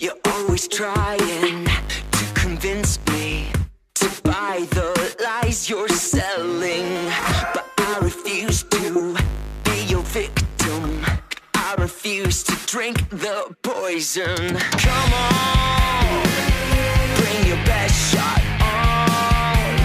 You're always trying to convince me to buy the lies you're selling, but I refuse to be your victim. I refuse to drink the poison. Come on, bring your best shot on,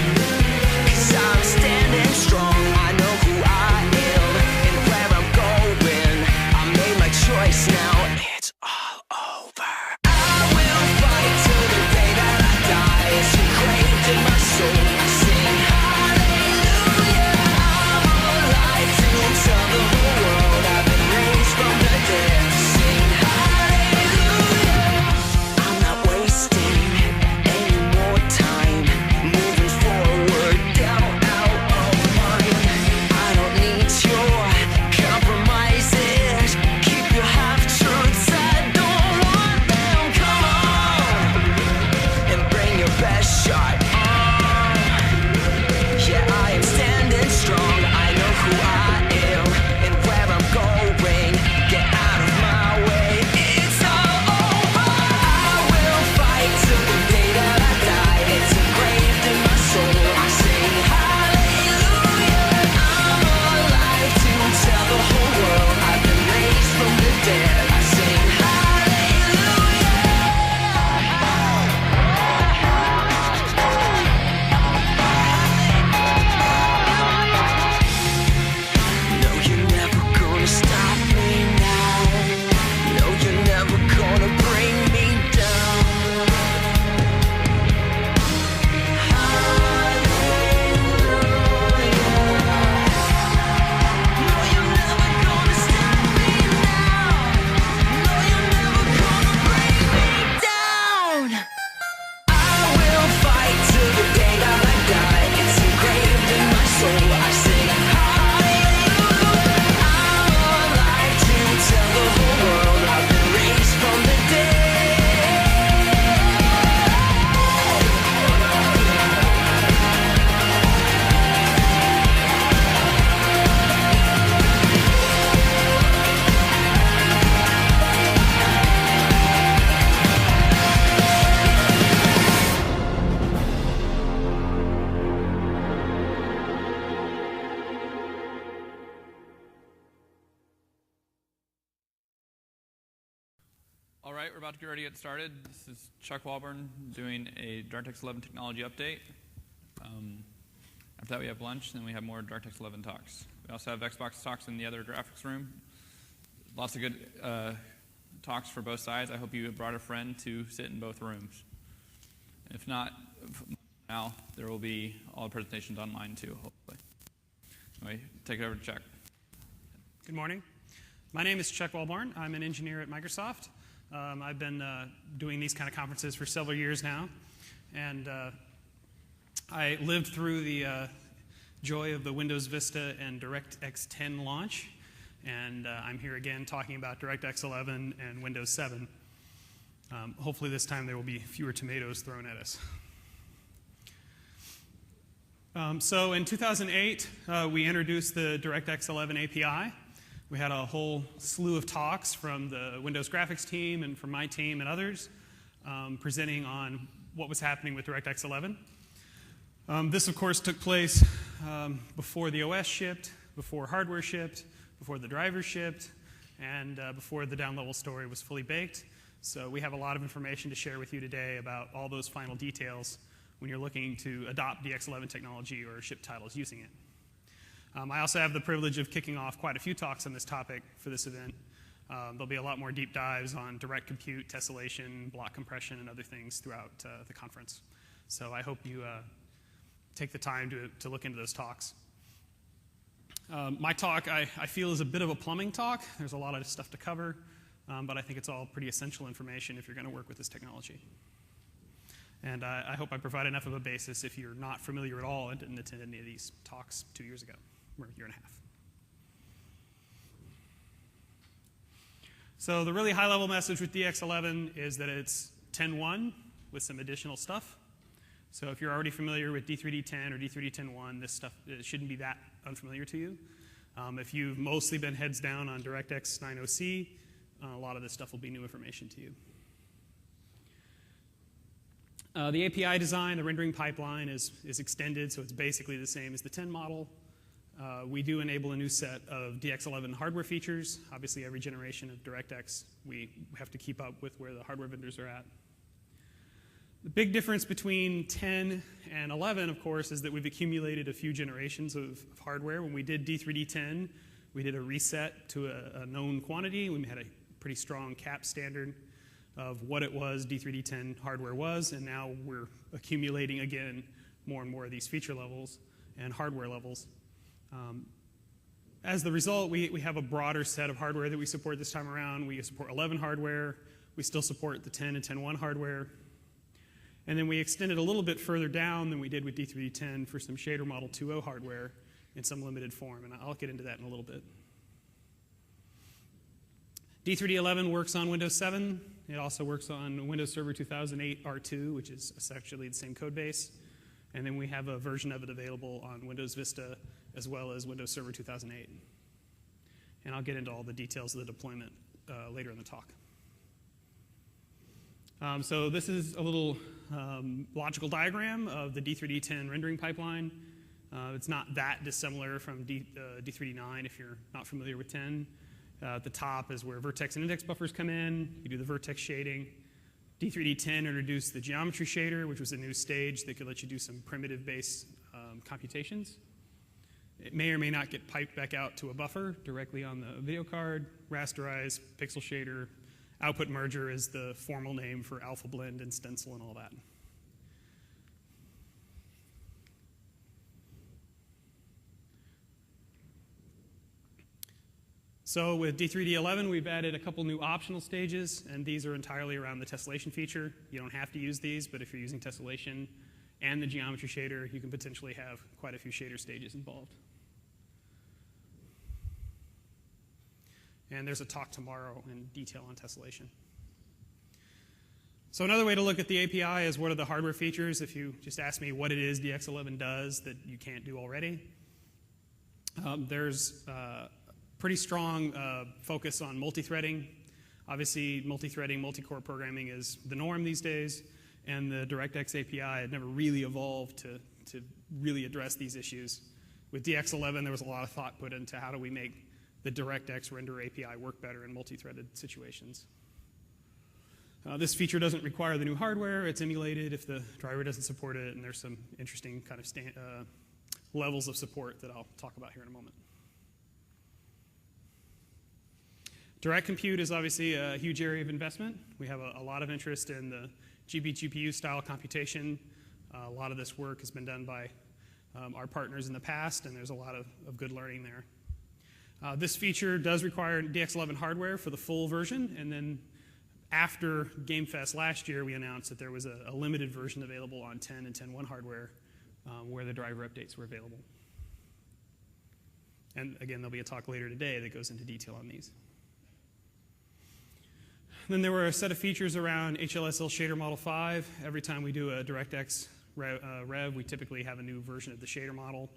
'cause I'm standing strong. I know who I am and where I'm going. I made my choice now. It's all over. I will fight till the day that I die. It's engraved in my soul. I sing hallelujah. I'm alive to tell the whole world I've been raised from the dead. Sing hallelujah. I'm not wasting any more time moving forward down out of mine. I don't need your compromises. Keep your half-truths. I don't want them. Come on and bring your best shot on. Yeah, I am standing strong. I know who I am and where I'm going. Get out of my way. It's all over. I will fight till the day that I die. It's engraved in my soul. I sing hallelujah. I'm alive to tell the whole world I've been raised from the dead. I sing hallelujah. No, you're never gonna stop me now. No, you're never gonna bring me down. No, you're never gonna stop me now. No, you're never gonna bring me down. I will fight till the day that I die. It's engraved in my soul. I sing hallelujah. I'm alive to tell the whole world I've been raised from the dead. All right, we're about to get ready to get started. This is Chuck Walburn doing a DirectX 11 technology update. After that, we have lunch, and then we have more DirectX 11 talks. We also have Xbox talks in the other graphics room. Lots of good talks for both sides. I hope you brought a friend to sit in both rooms. If not, now there will be all the presentations online too, hopefully. Anyway, take it over to Chuck. Good morning. My name is Chuck Walborn. I'm an engineer at Microsoft. I've been doing these kind of conferences for several years now. And I lived through the joy of the Windows Vista and DirectX 10 launch. And I'm here again talking about DirectX 11 and Windows 7. Hopefully this time there will be fewer tomatoes thrown at us. So in 2008, we introduced the DirectX 11 API. We had a whole slew of talks from the Windows graphics team and from my team and others presenting on what was happening with DirectX 11. This, of course, took place before the OS shipped, before hardware shipped, before the drivers shipped, and before the down-level story was fully baked. So we have a lot of information to share with you today about all those final details when you're looking to adopt DX11 technology or ship titles using it. I also have the privilege of kicking off quite a few talks on this topic for this event. There'll be a lot more deep dives on direct compute, tessellation, block compression, and other things throughout the conference. So I hope you take the time to look into those talks. My talk, I feel, is a bit of a plumbing talk. There's a lot of stuff to cover, but I think it's all pretty essential information if you're going to work with this technology. And I hope I provide enough of a basis if you're not familiar at all and didn't attend any of these talks 2 years ago, or a year and a half. So the really high-level message with DX11 is that it's 10.1 with some additional stuff. So if you're already familiar with D3D10 or D3D10.1, this stuff shouldn't be that unfamiliar to you. If you've mostly been heads down on DirectX 9.0c, a lot of this stuff will be new information to you. The API design, the rendering pipeline is extended, so it's basically the same as the 10 model. We do enable a new set of DX11 hardware features. Obviously, every generation of DirectX, we have to keep up with where the hardware vendors are at. The big difference between 10 and 11, of course, is that we've accumulated a few generations of hardware. When we did D3D10, we did a reset to a known quantity. We had a pretty strong cap standard of what it was D3D10 hardware was, and now we're accumulating, again, more and more of these feature levels and hardware levels. As the result, we have a broader set of hardware that we support this time around. We support 11 hardware. We still support the 10 and 10.1 hardware. And then we extended a little bit further down than we did with D3D10 for some shader model 2.0 hardware in some limited form, and I'll get into that in a little bit. D3D11 works on Windows 7. It also works on Windows Server 2008 R2, which is essentially the same code base. And then we have a version of it available on Windows Vista as well as Windows Server 2008. And I'll get into all the details of the deployment later in the talk. So this is a little logical diagram of the D3D10 rendering pipeline. It's not that dissimilar from D3D9 if you're not familiar with 10. At the top is where vertex and index buffers come in. You do the vertex shading. D3D10 introduced the geometry shader, which was a new stage that could let you do some primitive-based computations. It may or may not get piped back out to a buffer directly on the video card. Rasterize, pixel shader, output merger is the formal name for alpha blend and stencil and all that. So with D3D11, we've added a couple new optional stages, and these are entirely around the tessellation feature. You don't have to use these, but if you're using tessellation and the geometry shader, you can potentially have quite a few shader stages involved. And there's a talk tomorrow in detail on tessellation. So another way to look at the API is what are the hardware features if you just ask me what it is DX11 does that you can't do already. There's pretty strong focus on multi-threading. Obviously, multi-threading, multi-core programming is the norm these days, and the DirectX API had never really evolved to really address these issues. With DX11, there was a lot of thought put into how do we make the DirectX render API work better in multi-threaded situations. This feature doesn't require the new hardware. It's emulated if the driver doesn't support it, and there's some interesting kind of levels of support that I'll talk about here in a moment. Direct compute is obviously a huge area of investment. We have a lot of interest in the GPU style computation. A lot of this work has been done by our partners in the past, and there's a lot of good learning there. This feature does require DX11 hardware for the full version, and then after GameFest last year, we announced that there was a limited version available on 10 and 10.1 hardware where the driver updates were available. And again, there'll be a talk later today that goes into detail on these. Then there were a set of features around HLSL Shader Model 5. Every time we do a DirectX rev, we typically have a new version of the shader model.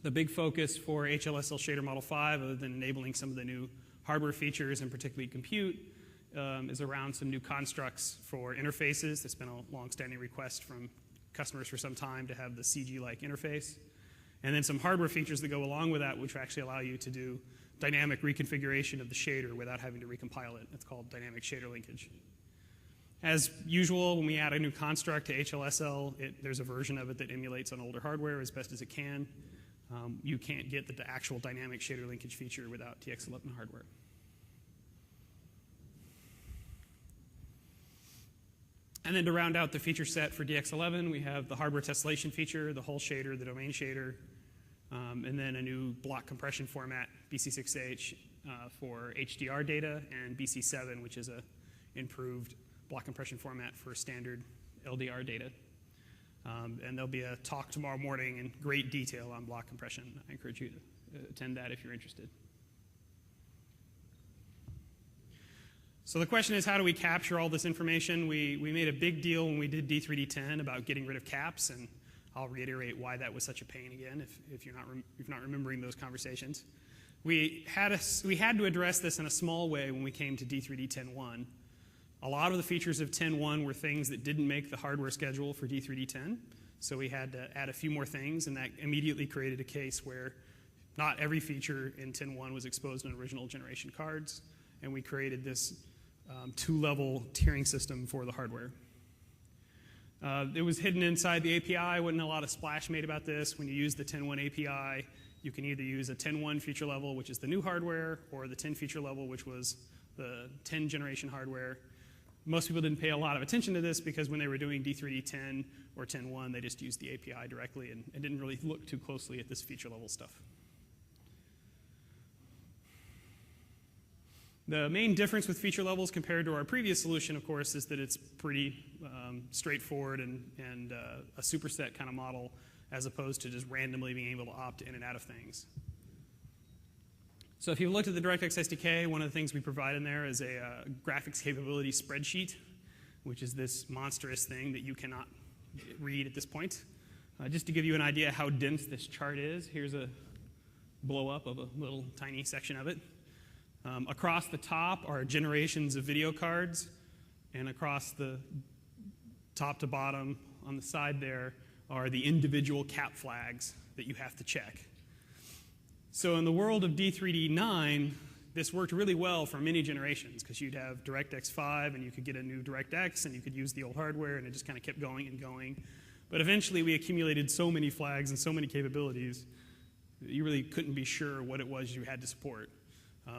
The big focus for HLSL Shader Model 5, other than enabling some of the new hardware features and particularly compute, is around some new constructs for interfaces. There's been a long-standing request from customers for some time to have the CG-like interface. And then some hardware features that go along with that, which actually allow you to do dynamic reconfiguration of the shader without having to recompile it. It's called dynamic shader linkage. As usual, when we add a new construct to HLSL, there's a version of it that emulates on older hardware as best as it can. You can't get the actual dynamic shader linkage feature without DX11 hardware. And then to round out the feature set for DX11, we have the hardware tessellation feature, the whole shader, the domain shader, and then a new block compression format, BC6H, for HDR data, and BC7, which is an improved block compression format for standard LDR data. And there'll be a talk tomorrow morning in great detail on block compression. I encourage you to attend that if you're interested. So the question is, how do we capture all this information? We made a big deal when we did D3D10 about getting rid of caps, and I'll reiterate why that was such a pain again if you're not remembering those conversations. We had to address this in a small way when we came to D3D10.1. A lot of the features of 10.1 were things that didn't make the hardware schedule for D3D10, so we had to add a few more things, and that immediately created a case where not every feature in 10.1 was exposed in original generation cards, and we created this two-level tiering system for the hardware. It was hidden inside the API. Wasn't a lot of splash made about this. When you use the 10.1 API, you can either use a 10.1 feature level, which is the new hardware, or the 10 feature level, which was the 10 generation hardware. Most people didn't pay a lot of attention to this because when they were doing D3D10 or 10.1, they just used the API directly and didn't really look too closely at this feature level stuff. The main difference with feature levels compared to our previous solution, of course, is that it's pretty straightforward and a superset kind of model as opposed to just randomly being able to opt in and out of things. So if you looked at the DirectX SDK, one of the things we provide in there is a graphics capability spreadsheet, which is this monstrous thing that you cannot read at this point. Just to give you an idea how dense this chart is, here's a blow-up of a little tiny section of it. Across the top are generations of video cards, and across the top to bottom on the side there are the individual cap flags that you have to check. So in the world of D3D9, this worked really well for many generations because you'd have DirectX 5 and you could get a new DirectX and you could use the old hardware and it just kind of kept going and going. But eventually we accumulated so many flags and so many capabilities that you really couldn't be sure what it was you had to support.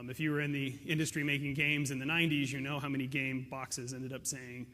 If you were in the industry making games in the 90s, you know how many game boxes ended up saying